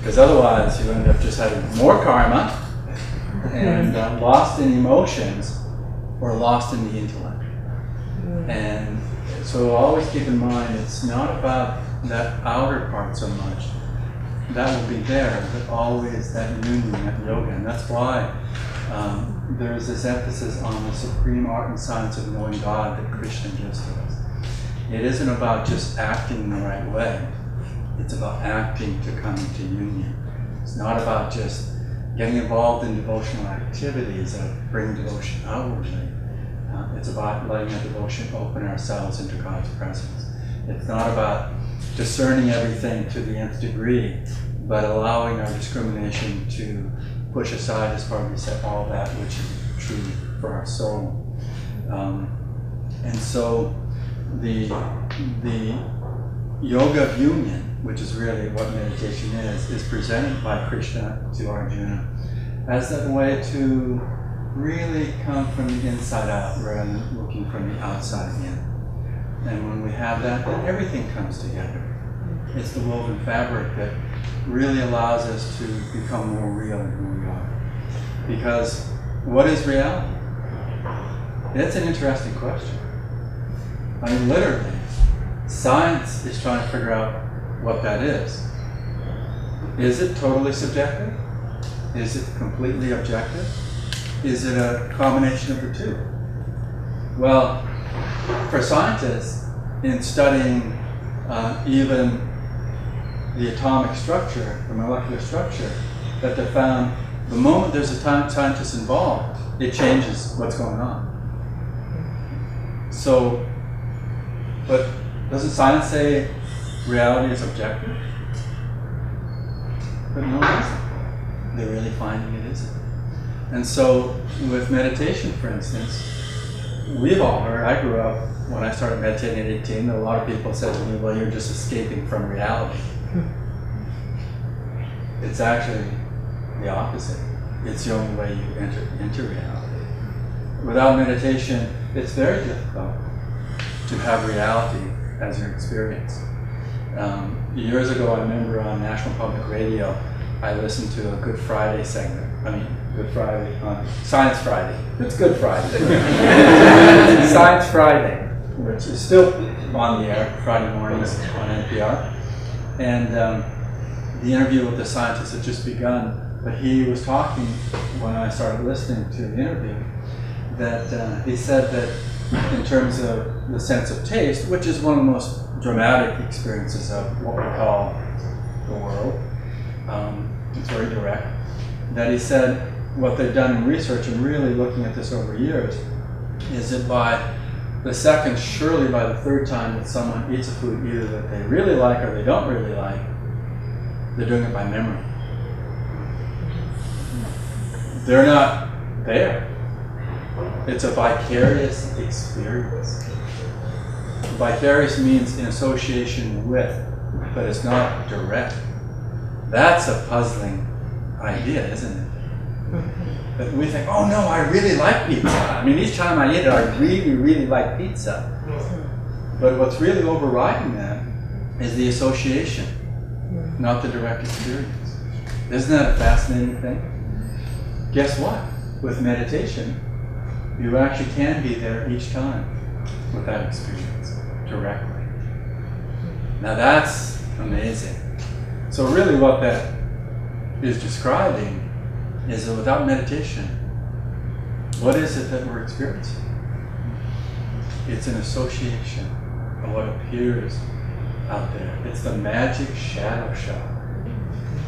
Because otherwise you end up just having more karma and lost in emotions or lost in the intellect. And so always keep in mind, it's not about that outer part so much. That will be there, but always that union, that yoga. And that's why there's this emphasis on the supreme art and science of knowing God that Krishna gives to us. It isn't about just acting the right way. It's about acting to come into union. It's not about just getting involved in devotional activities that bring devotion outwardly. It's about letting that devotion open ourselves into God's presence. It's not about discerning everything to the nth degree, but allowing our discrimination to push aside, as Bhagavad said, all that which is true for our soul. And so the yoga of union, which is really what meditation is presented by Krishna to Arjuna as a way to really come from the inside out rather than looking from the outside in. And when we have that, then everything comes together. It's the woven fabric that really allows us to become more real in who we are. Because what is reality? That's an interesting question. I mean, literally, science is trying to figure out what that is. Is it totally subjective? Is it completely objective? Is it a combination of the two? Well, for scientists, in studying even the atomic structure, the molecular structure, that they found the moment there's a scientist involved, it changes what's going on. So, but doesn't science say reality is objective? But no, it isn't. They're really finding it isn't. And so with meditation, for instance, we've all heard, I grew up, when I started meditating at 18, a lot of people said to me, well, you're just escaping from reality. It's actually the opposite. It's the only way you enter into reality. Without meditation, it's very difficult to have reality as your experience. Years ago, I remember on National Public Radio, I listened to a Good Friday segment. Good Friday, Science Friday. It's Good Friday. Science Friday, which is still on the air Friday mornings on NPR. And the interview with the scientist had just begun, but he was talking when I started listening to the interview that he said that in terms of the sense of taste, which is one of the most dramatic experiences of what we call the world, it's very direct, that he said what they've done in research and really looking at this over years is that by the second, surely by the third time that someone eats a food either that they really like or they don't really like, they're doing it by memory. They're not there. It's a vicarious experience. Vicarious means in association with, but it's not direct. That's a puzzling idea, isn't it? But we think, oh no, I really like pizza. I mean, each time I eat it, I really, really like pizza. But what's really overriding that is the association, not the direct experience. Isn't that a fascinating thing? Guess what? With meditation, you actually can be there each time with that experience directly. Now that's amazing. So really what that is describing is that without meditation, what is it that we're experiencing? It's an association of what appears out there. It's the magic shadow show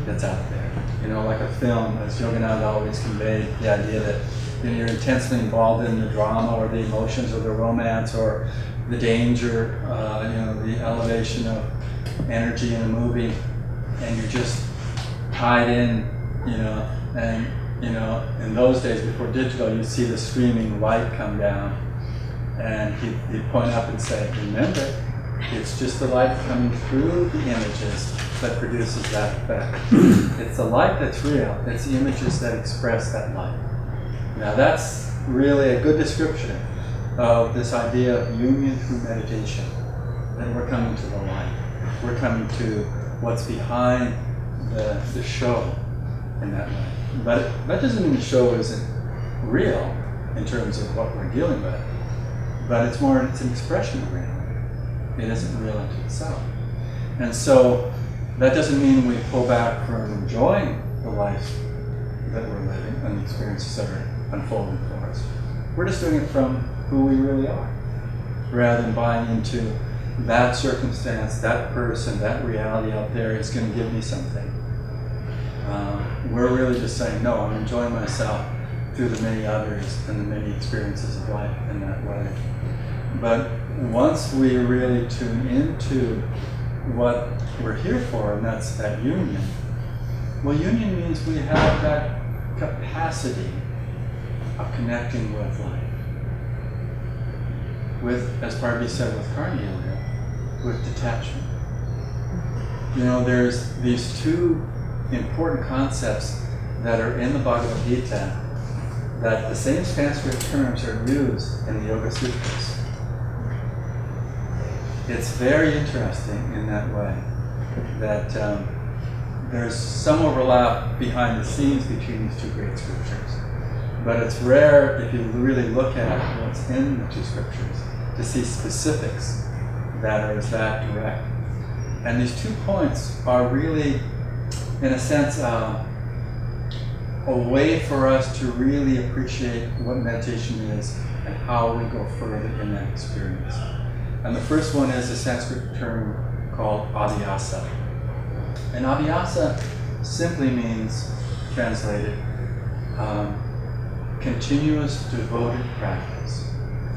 that's out there. You know, like a film, as Yogananda always conveyed, the idea that you're intensely involved in the drama or the emotions or the romance or the danger, the elevation of energy in a movie, and you're just tied in, and in those days before digital, you'd see the streaming light come down, and he'd point up and say, remember, it's just the light coming through the images that produces that effect. It's the light that's real. It's the images that express that light. Now that's really a good description of this idea of union through meditation. Then we're coming to the light. We're coming to what's behind the show in that way. But that doesn't mean the show isn't real in terms of what we're dealing with. But it's an expression of reality. It isn't real unto itself. And so that doesn't mean we pull back from enjoying the life that we're living and the experiences that are unfolding for us. We're just doing it from who we really are, rather than buying into that circumstance, that person, that reality out there is going to give me something. We're really just saying, no, I'm enjoying myself through the many others and the many experiences of life in that way. But once we really tune into what we're here for, and that's that union, well, union means we have that capacity of connecting with life. With, as Barbie said with Carney earlier, with detachment. You know, there's these two important concepts that are in the Bhagavad Gita that the same Sanskrit terms are used in the Yoga Sutras. It's very interesting in that way that there's some overlap behind the scenes between these two great scriptures. But it's rare, if you really look at what's in the two scriptures, to see specifics that are as that direct. And these 2 points are really, in a sense, a way for us to really appreciate what meditation is and how we go further in that experience. And the first one is a Sanskrit term called abhyasa. And abhyasa simply means, translated, continuous devoted practice,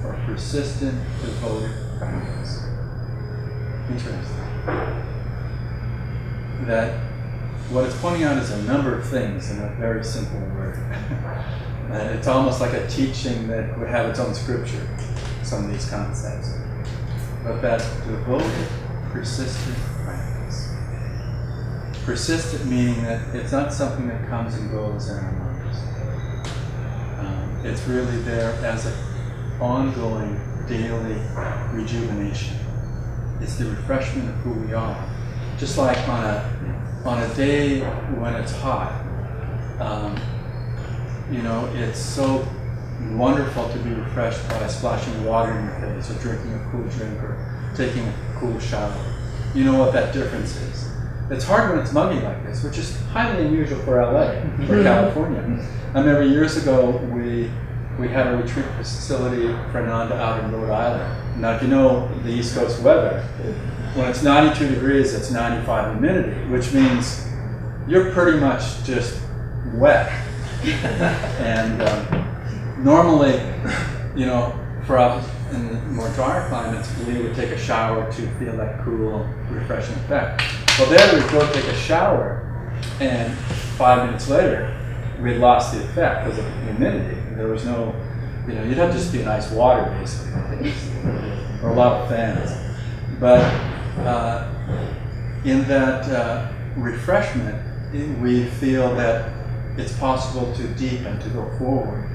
or persistent devoted practice. Interesting. That what it's pointing out is a number of things in a very simple word. And it's almost like a teaching that would have its own scripture, some of these concepts. But that devoted, persistent practice. Persistent meaning that it's not something that comes and goes in our minds. It's really there as an ongoing, daily rejuvenation. It's the refreshment of who we are. Just like on a day when it's hot, you know, it's so wonderful to be refreshed by splashing water in your face, or drinking a cool drink, or taking a cool shower. You know what that difference is. It's hard when it's muggy like this, which is highly unusual for LA, for California. I remember years ago we had a retreat facility for Ananda out in Rhode Island. Now, if you know the East Coast weather, when it's 92 degrees, it's 95 humidity, which means you're pretty much just wet. And normally, you know, for us in the more drier climates, we would take a shower to feel that cool, refreshing effect. Well, there we'd go take a shower, and 5 minutes later, we'd lost the effect because of the humidity. There was no, you know, you'd have to just be in ice water, basically, or a lot of fans. But in that refreshment, we feel that it's possible to deepen, to go forward.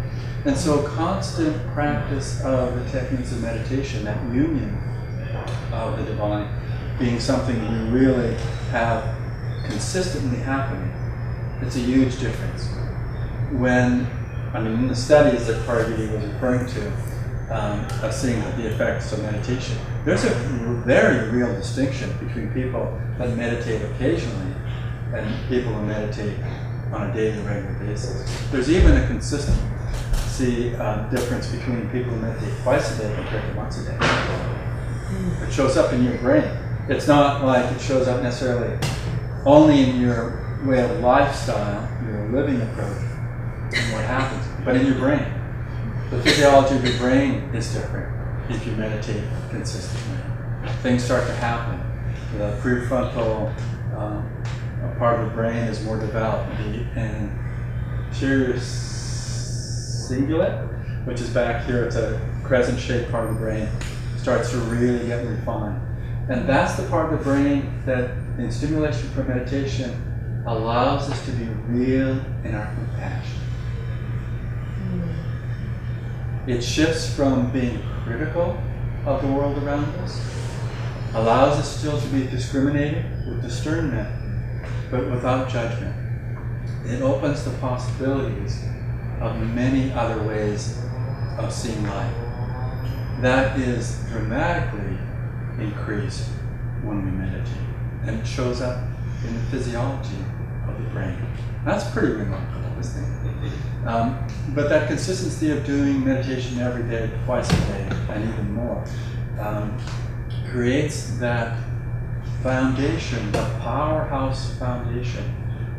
And so constant practice of the techniques of meditation, that union of the divine, being something we really have consistently happening, it's a huge difference. When, I mean, in the studies that Parvati was referring to, of seeing the effects of meditation, there's a very real distinction between people that meditate occasionally and people who meditate on a daily, regular basis. There's even a consistency difference between people who meditate twice a day compared to once a day. It shows up in your brain. It's not like it shows up necessarily only in your way of lifestyle, your living approach, and what happens, but in your brain. The physiology of your brain is different if you meditate consistently. Things start to happen. The prefrontal part of the brain is more developed. The anterior cingulate, which is back here, it's a crescent-shaped part of the brain, starts to really get refined. And that's the part of the brain that, in stimulation for meditation, allows us to be real in our compassion. It shifts from being critical of the world around us, allows us still to be discriminating with discernment, but without judgment. It opens the possibilities of many other ways of seeing life. That is dramatically increased when we meditate, and it shows up in the physiology of the brain. That's pretty remarkable, isn't it? But that consistency of doing meditation every day, twice a day, and even more, creates that foundation, the powerhouse foundation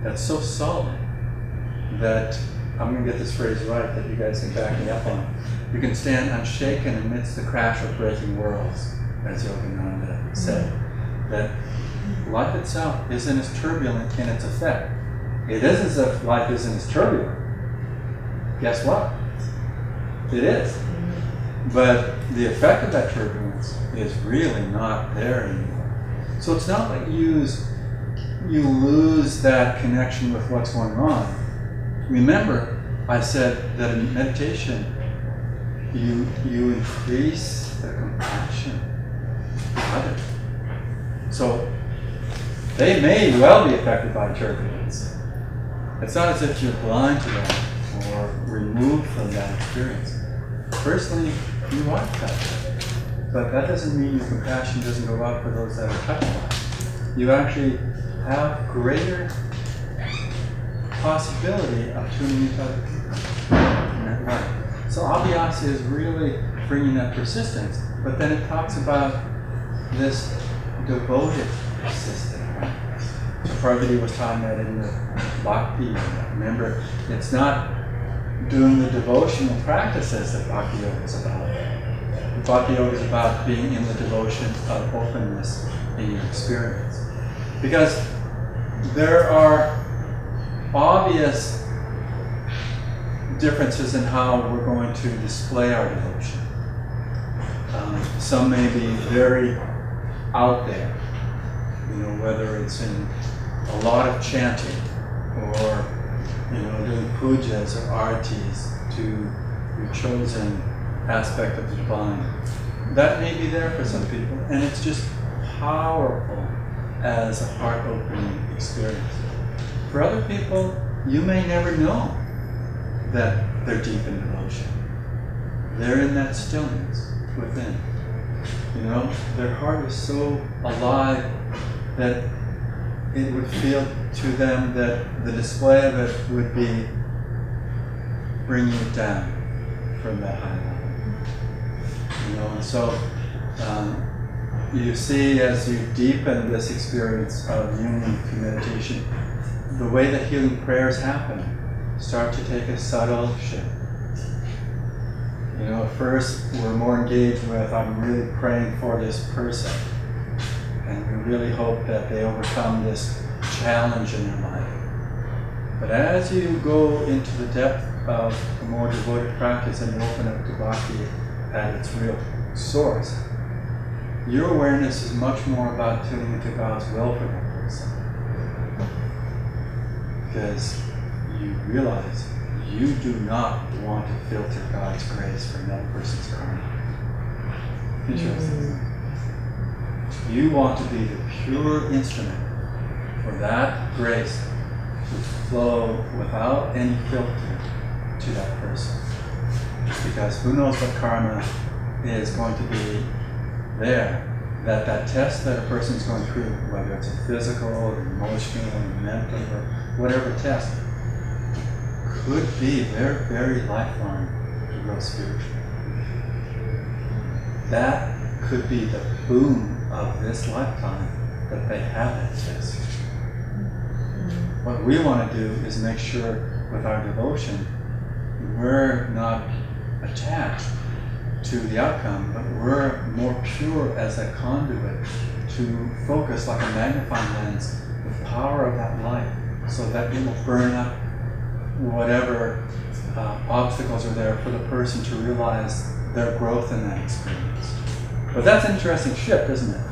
that's so solid that, I'm going to get this phrase right that you guys can back me up on. You can stand unshaken amidst the crash of breaking worlds, as Yogananda would say. That life itself isn't as turbulent in its effect. It is as if life isn't as turbulent. Guess what? It is. But the effect of that turbulence is really not there anymore. So it's not like you lose that connection with what's going on. Remember, I said that in meditation, you increase the compassion for others. So they may well be affected by turbulence. It's not as if you're blind to them or removed from that experience. Personally, you are touched, but that doesn't mean your compassion doesn't go out for those that are touched by it. You actually have greater possibility of tuning into other people in that way. So Abhyasa is really bringing that persistence, but then it talks about this devoted persistence. So Parvati was talking that in the Bhakti. Remember, it's not doing the devotional practices that Bhakti Yoga is about. Bhakti Yoga is about being in the devotion of openness in your experience. Because there are obvious differences in how we're going to display our devotion. Some may be very out there, whether it's in a lot of chanting or doing pujas or artis to your chosen aspect of the divine. That may be there for some people, and it's just powerful as a heart-opening experience. For other people, you may never know that they're deep in devotion. They're in that stillness within. Their heart is so alive that it would feel to them that the display of it would be bringing it down from that high level. And so you see, as you deepen this experience of union through meditation, the way that healing prayers happen start to take a subtle shift. At first we're more engaged with, I'm really praying for this person, and we really hope that they overcome this challenge in their life. But as you go into the depth of a more devoted practice and you open up to Bhakti at its real source, your awareness is much more about tuning into God's will for that person. Because you realize you do not want to filter God's grace from that person's karma. Interesting. You want to be the pure instrument for that grace to flow without any filter to that person. Because who knows what karma is going to be there, that test that a person is going through, whether it's a physical or emotional or mental or whatever test, could be their very lifeline to grow spiritually. That could be the boon of this lifetime, that they have that test. What we want to do is make sure with our devotion we're not attached to the outcome, but we're more pure as a conduit to focus like a magnifying lens the power of that light, so that it will burn up whatever obstacles are there for the person to realize their growth in that experience. But that's an interesting shift, isn't it?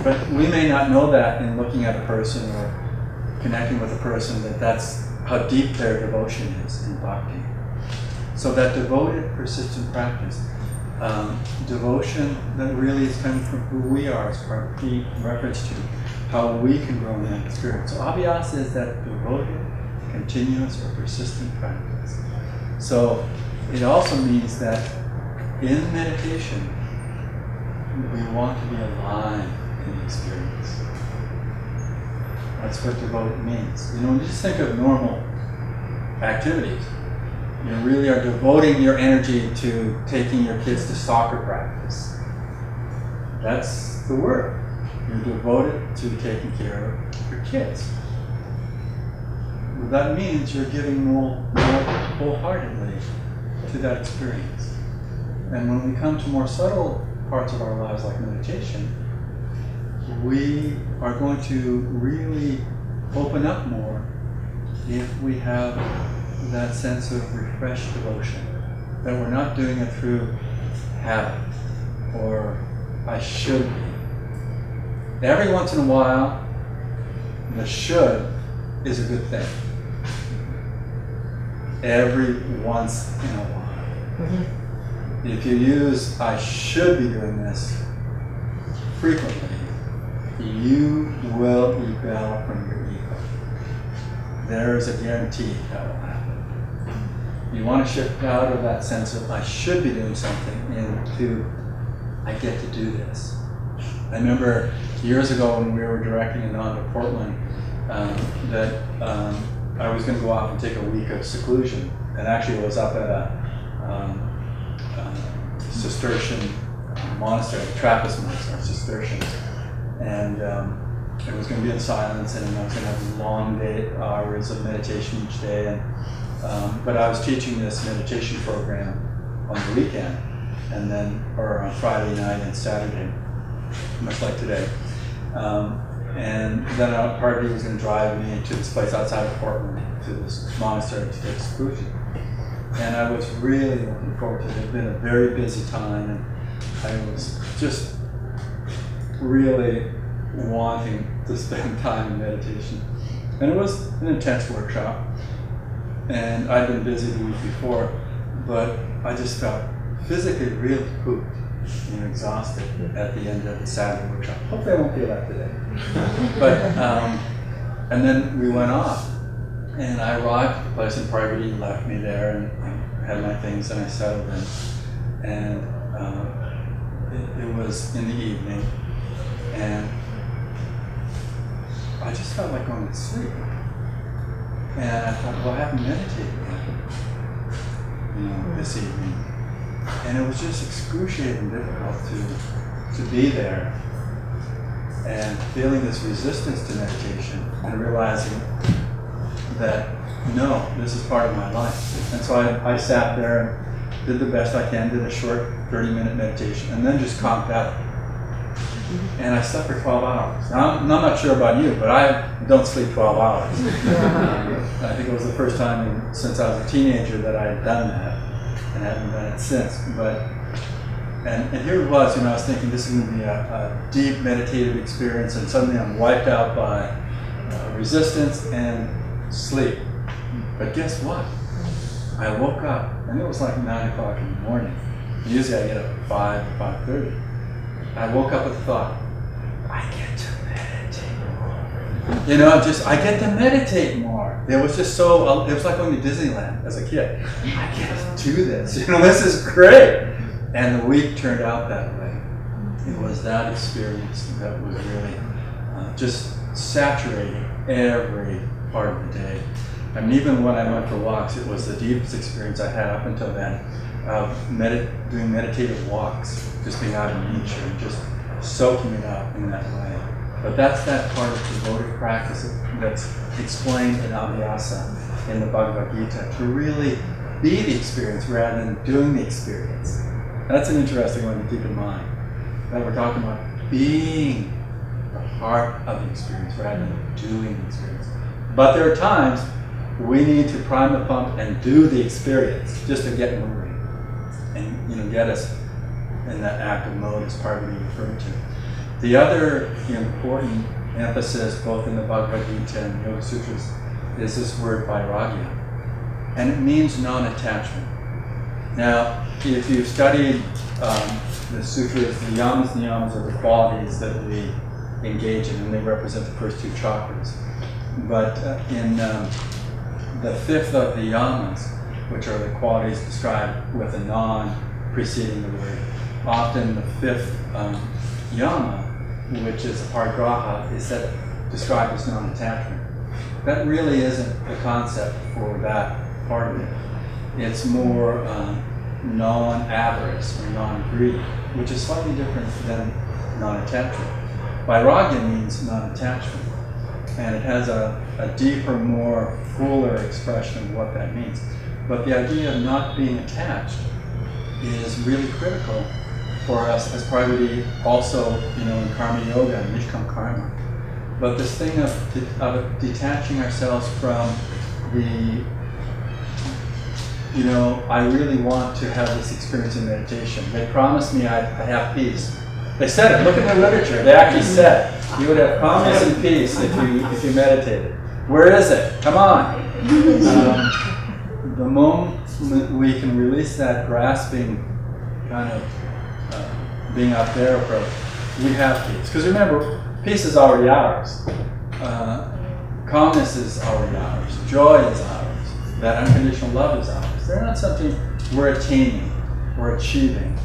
But we may not know that in looking at a person or connecting with a person, that's how deep their devotion is in bhakti. So that devoted, persistent practice, devotion that really is coming from who we are, as Parvati reference to, how we can grow in that experience. So abhyasa is that devoted, continuous, or persistent practice. So it also means that in meditation, we want to be alive in the experience. That's what devoted means. You know, when you just think of normal activities, you really are devoting your energy to taking your kids to soccer practice. That's the word. You're devoted to taking care of your kids. Well, that means you're giving more wholeheartedly to that experience. And when we come to more subtle parts of our lives like meditation, we are going to really open up more if we have that sense of refreshed devotion, that we're not doing it through habit or I should be. Every once in a while, the should is a good thing. Every once in a while. Mm-hmm. If you use I should be doing this frequently, you will rebel from your ego. There is a guarantee that will happen. You want to shift out of that sense of I should be doing something into I get to do this. I remember years ago when we were directing a non to Portland that I was going to go off and take a week of seclusion, and actually it was up at a Cistercian monastery, Trappist monastery, Cistercians, and it was going to be in silence, and I was going to have long hours of meditation each day. And but I was teaching this meditation program on the weekend, and then or on Friday night and Saturday, much like today. And then a party was going to drive me to this place outside of Portland, to this monastery to take seclusion. And I was really looking forward to it. It had been a very busy time, and I was just really wanting to spend time in meditation. And it was an intense workshop, and I'd been busy the week before, but I just felt physically really pooped and exhausted at the end of the Saturday workshop. Hopefully I won't feel that today. But, and then we went off, and I arrived at the place, and Parvati left me there, and I had my things, and I settled in. And it was in the evening, and I just felt like going to sleep. And I thought, well, I haven't meditated yet, this evening. And it was just excruciatingly difficult to be there and feeling this resistance to meditation and realizing that, no, this is part of my life. And so I sat there and did the best I can, did a short 30-minute meditation, and then just conked out. And I slept for 12 hours. Now, I'm not sure about you, but I don't sleep 12 hours. I think it was the first time since I was a teenager that I had done that, and I haven't done it since. But and here it was, I was thinking this is going to be a deep meditative experience, and suddenly I'm wiped out by resistance and sleep. But guess what? I woke up, and it was like 9 o'clock in the morning. Usually I get up at 5 or 5:30. I woke up with the thought, I get to meditate more. I get to meditate more. It was just so, it was like going to Disneyland as a kid. I get to do this. This is great. And the week turned out that way. It was that experience that was really just saturating every part of the day. I mean, even when I went for walks, it was the deepest experience I had up until then of doing meditative walks, just being out in nature and just soaking it up in that way. But that's that part of devoted practice that's explained in Abhyasa in the Bhagavad Gita, to really be the experience rather than doing the experience. That's an interesting one to keep in mind, that we're talking about being the heart of the experience rather than doing the experience. But there are times we need to prime the pump and do the experience just to get moving and get us in that active mode, as Parvati referred to. The other important emphasis, both in the Bhagavad Gita and Yoga Sutras, is this word vairagya, and it means non-attachment. Now, if you've studied the sutras, the yamas and niyamas are the qualities that we engage in, and they represent the first two chakras. But in the fifth of the yamas, which are the qualities described with a non preceding the word, often the fifth yama, which is a parigraha, is described as non-attachment. That really isn't the concept for that part of it. It's more non-avarice or non-greed, which is slightly different than non-attachment. Vairagya means non-attachment, and it has a deeper, more fuller expression of what that means. But the idea of not being attached is really critical for us as Parvati, also, in Karma Yoga and Nishkam Karma. But this thing of detaching ourselves from the, I really want to have this experience in meditation. They promised me I'd have peace. They said it. Look at the literature. They actually said you would have calmness and peace if you meditated. Where is it? Come on. The moment we can release that grasping kind of being out there approach, we have peace. Because remember, peace is already ours. Calmness is already ours. Joy is ours. That unconditional love is ours. They're not something we're attaining, we're achieving.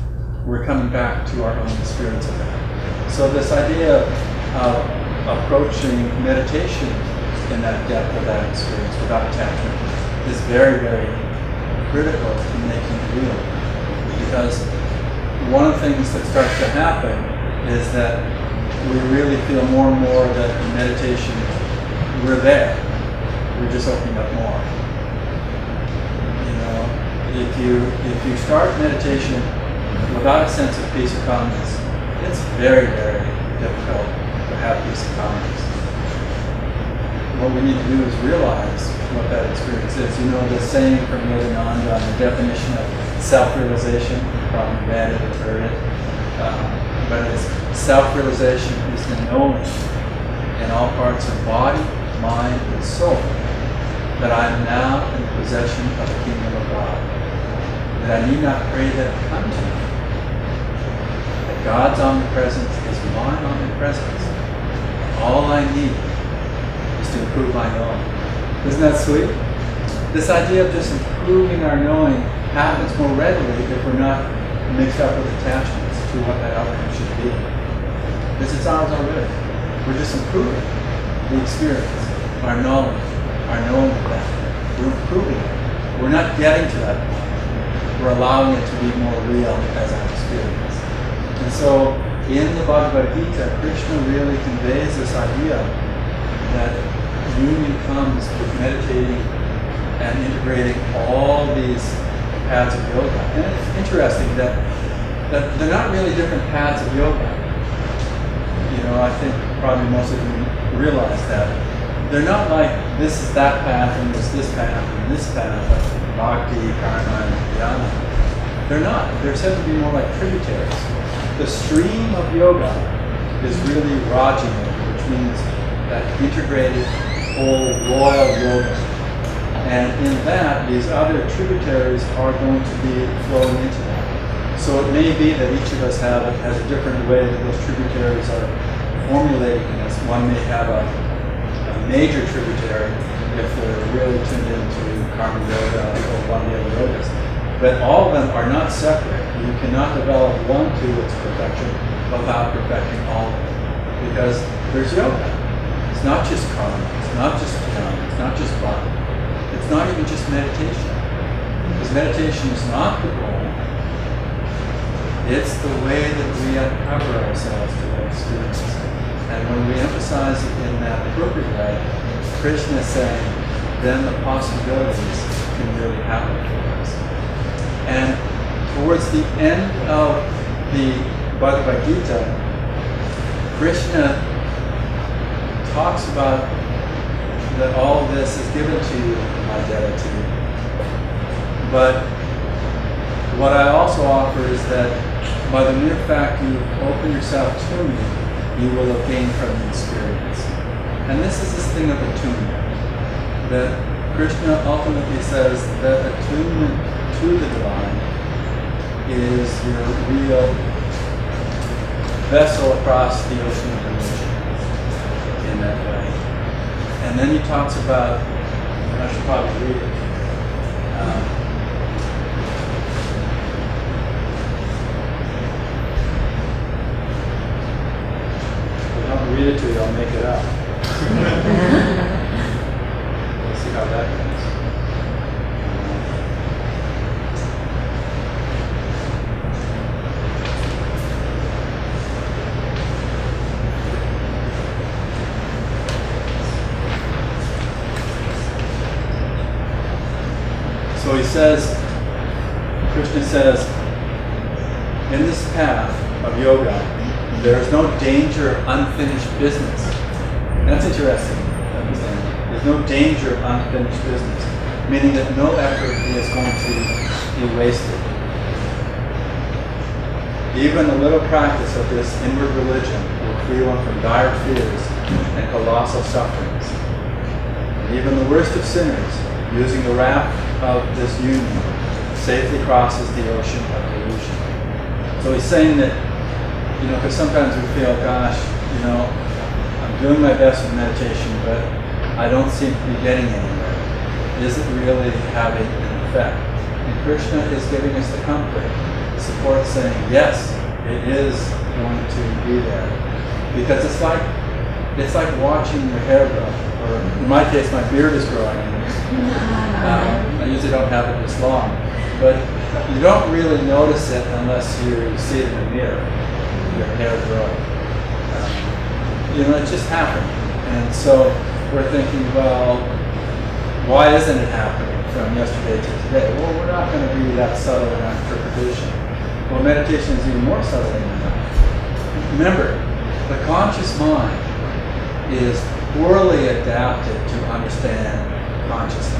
We're coming back to our own experience of that. So this idea of approaching meditation in that depth of that experience without attachment is very, very critical to making it real. Because one of the things that starts to happen is that we really feel more and more that in meditation we're there. We're just opening up more. If you start meditation without a sense of peace or calmness, it's very, very difficult to have peace and calmness. What we need to do is realize what that experience is. The saying from Yogananda on the definition of self-realization, you probably read it or heard it, but it's self-realization is the knowing in all parts of body, mind, and soul that I am now in possession of the kingdom of God, that I need not pray that it come to me, that God's omnipresence is my omnipresence. All I need is to improve my knowing. Isn't that sweet? This idea of just improving our knowing happens more readily if we're not mixed up with attachments to what that outcome should be. Because it's ours already. We're just improving the experience, our knowledge, our knowing of that. We're improving it. We're not getting to that point. We're allowing it to be more real as our experience. And so in the Bhagavad Gita, Krishna really conveys this idea that union comes with meditating and integrating all these paths of yoga. And it's interesting that they're not really different paths of yoga. I think probably most of you realize that. They're not like this is that path and there's this path and this path, like bhakti, karma, and jnana. They're not. They're said to be more like tributaries. The stream of yoga is really Raja Yoga, which means that integrated whole royal yoga. And in that, these other tributaries are going to be flowing into that. So it may be that each of us has a different way that those tributaries are formulating in us. One may have a major tributary if they're really tuned into karma yoga or one of the other yogas. But all of them are not separate. You cannot develop one to its perfection without perfecting all of them. Because there's yoga. It's not just karma. It's not just jnana. It's not just bhakti. It's not even just meditation. Because meditation is not the goal. It's the way that we uncover ourselves to that experience. And when we emphasize it in that appropriate way, Krishna is saying, then the possibilities can really happen for us. And towards the end of the Bhagavad Gita, Krishna talks about that all of this is given to you, my devotee. But what I also offer is that by the mere fact you open yourself to me, you will have gained from the experience. And this is this thing of attunement. That Krishna ultimately says that attunement to the divine is your real vessel across the ocean of illusion. that way. And then he talks about, I should probably read it. If I don't read it to you, I'll make it up. We'll see how that goes. So he says, Krishna says, in this path of yoga, there is no danger of unfinished business. That's interesting. There's no danger of unfinished business, meaning that no effort is going to be wasted. Even a little practice of this inward religion will free one from dire fears and colossal sufferings. And even the worst of sinners, using the raft of this union, safely crosses the ocean of delusion. So he's saying that, because sometimes we feel, gosh, I'm doing my best with meditation, but I don't seem to be getting anywhere. Is it really having an effect? And Krishna is giving us the comfort, the support, saying, yes, it is going to be there. Because it's like watching your hair grow, or in my case, my beard is growing. I usually don't have it this long, but you don't really notice it unless you see it in the mirror, your hair growing. It just happened. And so we're thinking, well, why isn't it happening from yesterday to today? Well, we're not going to be that subtle in our interpretation. Well, meditation is even more subtle than that. Remember, the conscious mind is poorly adapted to understand consciousness.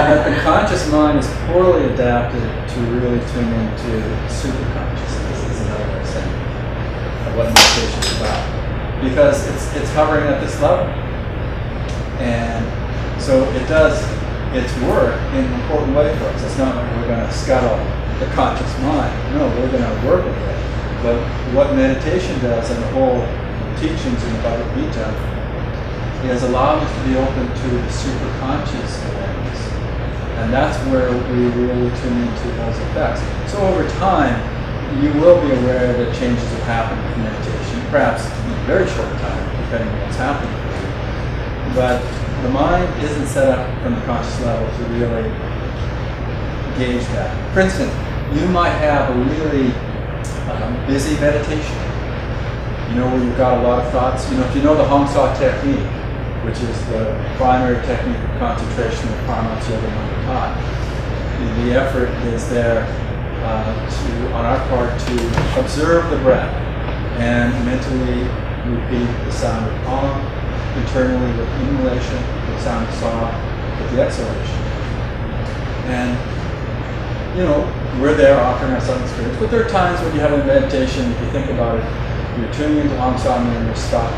But the conscious mind is poorly adapted to really tune into super consciousness, is another way of saying of what meditation is about. Because it's hovering at this level. And so it does its work in an important way for us. It's not like we're going to scuttle the conscious mind. No, we're going to work with it. But what meditation does, and the whole teachings in the Bhagavad Gita, is allow us to be open to the superconscious awareness. And that's where we really tune into those effects. So over time, you will be aware that changes have happened with meditation, perhaps in a very short time, depending on what's happening for you. But the mind isn't set up from the conscious level to really gauge that. For instance, you might have a really busy meditation, where you've got a lot of thoughts. If you know the Hong Sa technique, which is the primary technique of concentration that Paramahansa Yogananda taught, the effort is there on our part to observe the breath and mentally repeat the sound of Om, internally with inhalation, the sound of Sa, with the exhalation. And we're there offering our some experience, but there are times when you have a meditation, if you think about it, you're tuning into Hong Sa and you're stop. Oh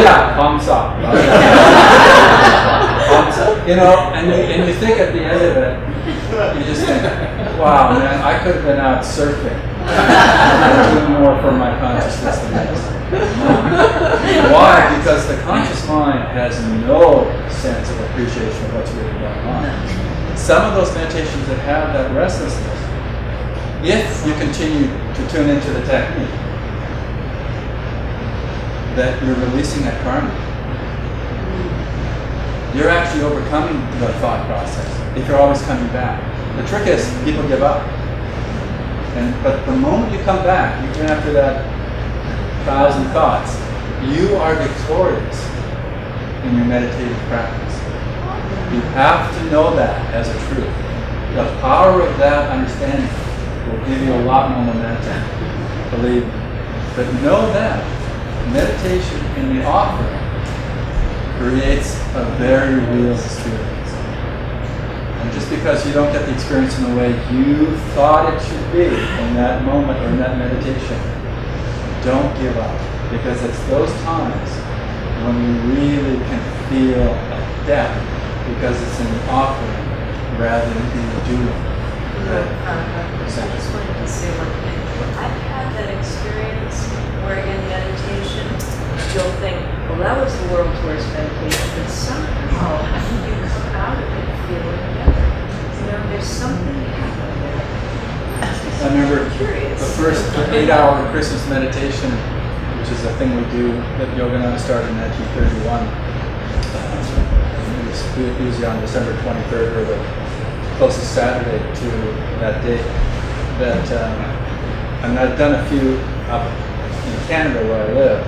yeah, Hong Sa. And you think at the end of it, you just think, wow, man, I could have been out surfing. Doing more for my consciousness than this. Why? Because the conscious mind has no sense of appreciation of what's really going on. Some of those meditations that have that restlessness, if you continue to tune into the technique, that you're releasing that karma. You're actually overcoming the thought process if you're always coming back. The trick is people give up. But the moment you come back, even after that 1,000 thoughts, you are victorious in your meditative practice. You have to know that as a truth. The power of that understanding will give you a lot more momentum, believe me. But know that meditation in the offering creates a very real experience. And just because you don't get the experience in the way you thought it should be in that moment or in that meditation, don't give up. Because it's those times when you really can feel a depth, because it's in the offering rather than in the doing. I just wanted to say one thing. I've had that experience where in meditation you'll think, well, that was the world's worst meditation, but somehow you come out of it feeling better. There's something happening there. I remember the first 8-hour Christmas meditation, which is a thing we do that Yogananda started in 1931. It was usually on December 23rd or the closest Saturday to that date. And I've done a few up in Canada where I live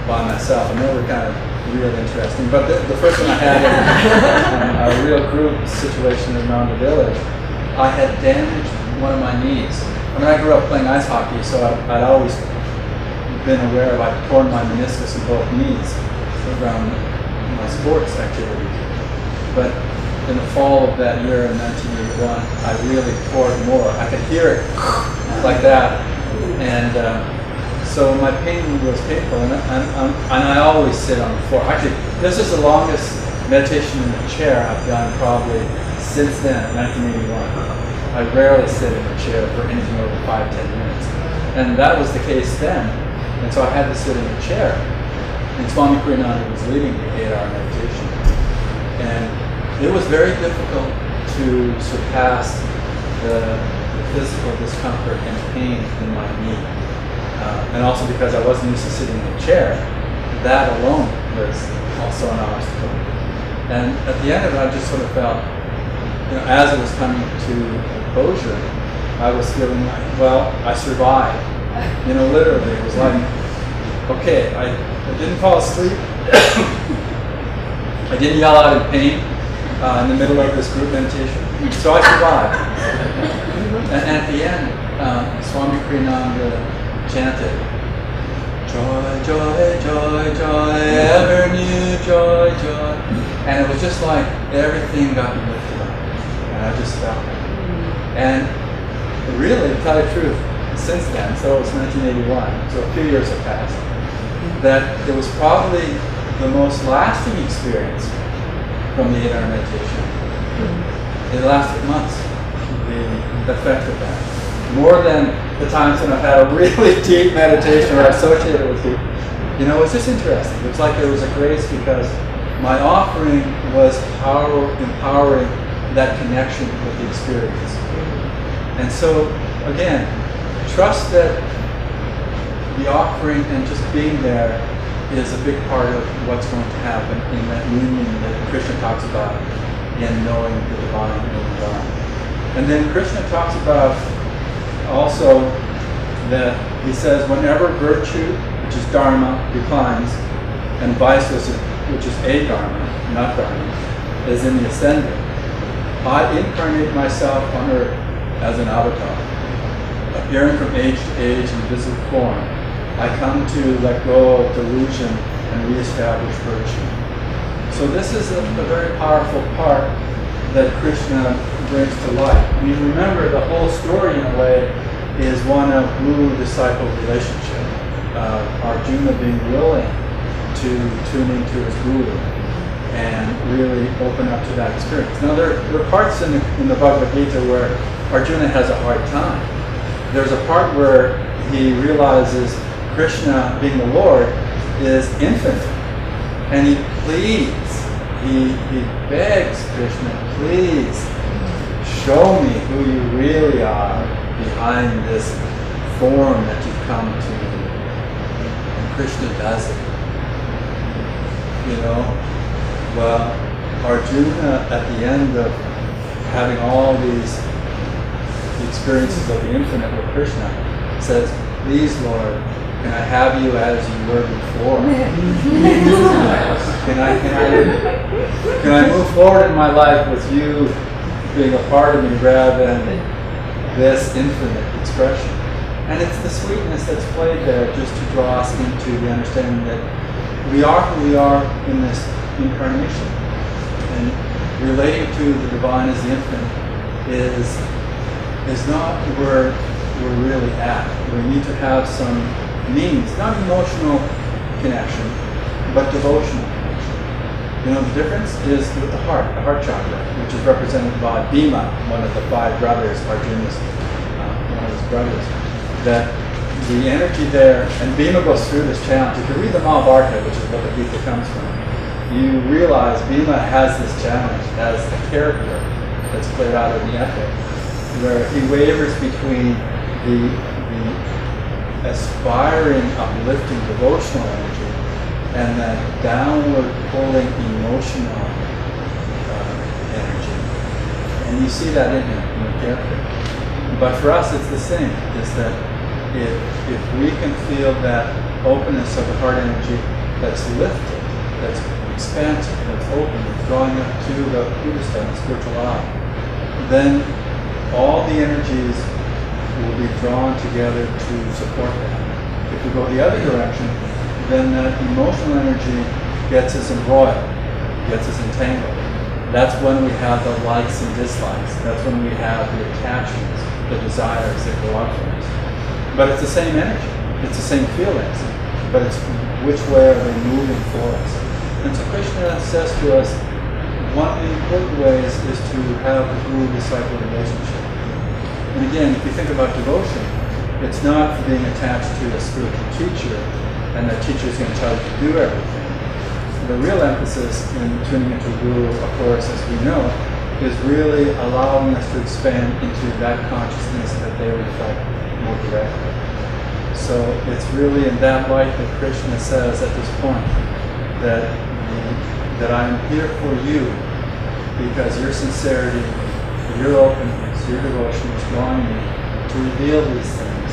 by myself, and they were kind of real interesting. But the first one I had in a real group situation around the village, I had damaged one of my knees. I mean, I grew up playing ice hockey, so I'd always been aware of I'd torn my meniscus in both knees around my sports activities. But in the fall of that year in 1981, I really tore it more. I could hear it like that, and so my pain was painful, and I always sit on the floor. Actually, this is the longest meditation in the chair I've done probably since then, 1981. I rarely sit in a chair for anything over 5-10 minutes. And that was the case then. And so I had to sit in a chair. And Swami Kriyananda was leading the 8-hour meditation. And it was very difficult to surpass the physical discomfort and pain in my knee. And also because I wasn't used to sitting in a chair, that alone was also an obstacle. And at the end of it, I just sort of felt, as it was coming to closure, I was feeling like, well, I survived. Literally, it was like, okay, I didn't fall asleep. I didn't yell out in pain in the middle of this group meditation. So I survived. And at the end, Swami Kriyananda chanted, joy, joy, joy, joy, ever new joy, joy. And it was just like everything got lifted up. And I just felt it. And really, to tell you the truth, since then, so it was 1981, so a few years have passed, that it was probably the most lasting experience from the 8-hour meditation. It lasted months, the effect of that. More than the times when I've had a really deep meditation or associated with deep. It's just interesting. It's like there was a grace because my offering was empowering that connection with the experience. And so, again, trust that the offering and just being there is a big part of what's going to happen in that union that Krishna talks about in knowing the divine and the divine. And then Krishna talks about also that he says whenever virtue, which is dharma, declines, and vice, which is a dharma, not dharma, is in the ascendant, I incarnate myself on earth as an avatar, appearing from age to age in visible form. I come to let go of delusion and reestablish virtue. So this is a very powerful part that Krishna brings to light. I mean, remember, the whole story in a way is one of guru-disciple relationship. Arjuna being willing to tune into his guru and really open up to that experience. Now, there are parts in the Bhagavad Gita where Arjuna has a hard time. There's a part where he realizes Krishna, being the Lord, is infinite. And he pleads, he begs Krishna, please show me who you really are behind this form that you've come to me. And Krishna does it. Well, Arjuna, at the end of having all these experiences of the infinite with Krishna, says, please, Lord, can I have you as you were before? Can I move forward in my life with you being a part of me rather than this infinite expression? And it's the sweetness that's played there just to draw us into the understanding that we are who we are in this incarnation. And relating to the divine as the infinite is not where we're really at. We need to have some means, not emotional connection, but devotional connection. You know, the difference is with the heart chakra, which is represented by Bhima, one of the 5 brothers, Arjuna's one of his brothers. That the energy there, and Bhima goes through this challenge. If you read the Mahabharata, which is what the Gita comes from, you realize Bhima has this challenge as a character that's played out in the epic, where he wavers between the aspiring, uplifting, devotional energy and that downward pulling emotional energy. And you see that in him, in the character. But for us, it's the same, is that if we can feel that openness of the heart energy that's lifted, that's expansive, that's open, that's drawing up to the Buddhista, the spiritual eye, then all the energies will be drawn together to support that. If we go the other direction, then that emotional energy gets us embroiled, gets us entangled. That's when we have the likes and dislikes. That's when we have the attachments, the desires that go out from us. But it's the same energy, it's the same feelings, but it's which way are they moving for us. And so Krishna says to us, one of the important ways is to have a guru-disciple relationship. And again, if you think about devotion, it's not being attached to a spiritual teacher and that teacher is going to tell you to do everything. The real emphasis in tuning into a guru, of course, as we know, is really allowing us to expand into that consciousness that they reflect more directly. So it's really in that light that Krishna says at this point that I am here for you because your sincerity, your openness, your devotion is drawing me to reveal these things.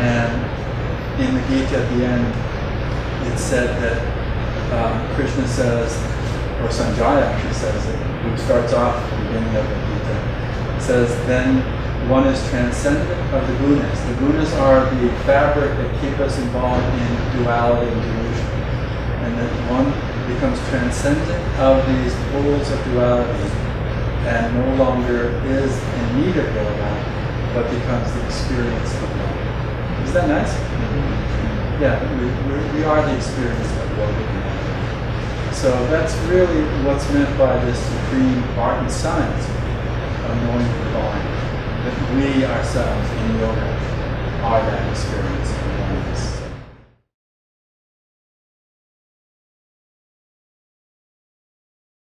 And in the Gita at the end, it's said that Krishna says, or Sanjaya actually says it, who starts off at the beginning of the Gita, says, then one is transcendent of the gunas. The gunas are the fabric that keep us involved in duality and delusion. And that one becomes transcendent of these poles of duality and no longer is in need of yoga, but becomes the experience of yoga. Is that nice? Mm-hmm. Yeah, we are the experience of yoga. So that's really what's meant by this supreme art and science of knowing the divine. That we ourselves in yoga are that experience of oneness.